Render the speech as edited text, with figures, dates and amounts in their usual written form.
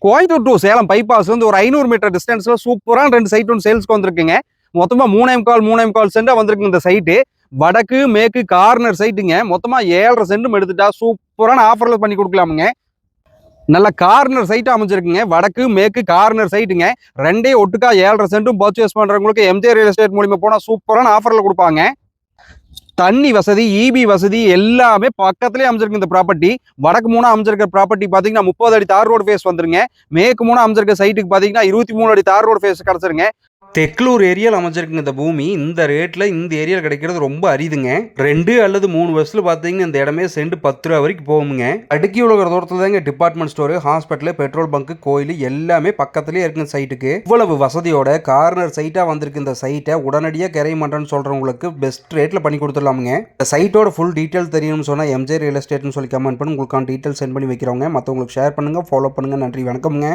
Coimbatore to Salem bypass வந்து ஒரு 500 metre டிஸ்டன்ஸ்ல சூப்பரான 2 சைட் ஒன்று சேல்ஸ்க்கு வந்திருக்குங்க. மொத்தமா 3,4 சென்ட் வந்திருக்கு இந்த சைட்டு. வடக்கு மேற்கு கார்னர் சைட்டுங்க. மொத்தமா 7.5 சென்டும் எடுத்துட்டா சூப்பரான ஆஃபர்ல பண்ணி கொடுக்கலாமுங்க. நல்ல கார்னர் சைட் அமைஞ்சிருக்குங்க. வடக்கு மேற்கு கார்னர் சைட்டுங்க. ரெண்டே ஒட்டுக்கா 7.5 சென்டும் பர்ச்சேஸ் பண்றவங்களுக்கு எம்ஜே ரியல் எஸ்டேட் மூலியமா போனா சூப்பரான ஆஃபர்ல கொடுப்பாங்க. தண்ணி வசதி, இபி வசதி எல்லாமே பக்கத்துலயே அமைஞ்சிருக்கு இந்த ப்ராப்பர்ட்டி. வடக்கு மூணா அமைஞ்சிருக்க ப்ராப்பர்ட்டி பாத்தீங்கன்னா 30 அடி தார் ரோடு ஃபேஸ் வந்துருங்க. மேற்கு மூணா அமைஞ்சிருக்க சைட்டுக்கு பாத்தீங்கன்னா 23 அடி தார் ரோடு ஃபேஸ் கிடைச்சிருங்க. தெக்லூர் ஏரியாவில் அமைஞ்சிருக்குங்க இந்த பூமி. இந்த ரேட்டில் இந்த ஏரியாவில் கிடைக்கிறது ரொம்ப அரிதுங்க. 2 அல்லது 3 வருஷத்தில் பார்த்தீங்கன்னா இந்த இடமே சென்ட் 10 ரூபா வரைக்கும் போகுங்க. அடுக்கி உள்ள தூரத்தில் தாங்க department store, hospital, petrol bunk, கோயில் எல்லாமே பக்கத்துலேயே இருக்குங்க சைட்டுக்கு. இவ்வளவு வசதியோட கார்னர் சைட்டாக வந்திருக்கு இந்த சைட்டை உடனடியாக கிரை பண்ணுறேன்னு சொல்கிறவங்களுக்கு பெஸ்ட் ரேட்டில் பண்ணி கொடுத்துடலாமுங்க. இந்த சைட்டோட ஃபுல் டீட்டெயில் தெரியணும்னு சொன்னால் எம்ஜே ரியல் எஸ்டேட்னு சொல்லி கமெண்ட் பண்ணி உங்களுக்கான டீட்டெயில் சென்ட் பண்ணி வைக்கிறவங்க. மற்றவங்களுக்கு ஷேர் பண்ணுங்கள், ஃபாலோ பண்ணுங்கள். நன்றி, வணக்கம்ங்க.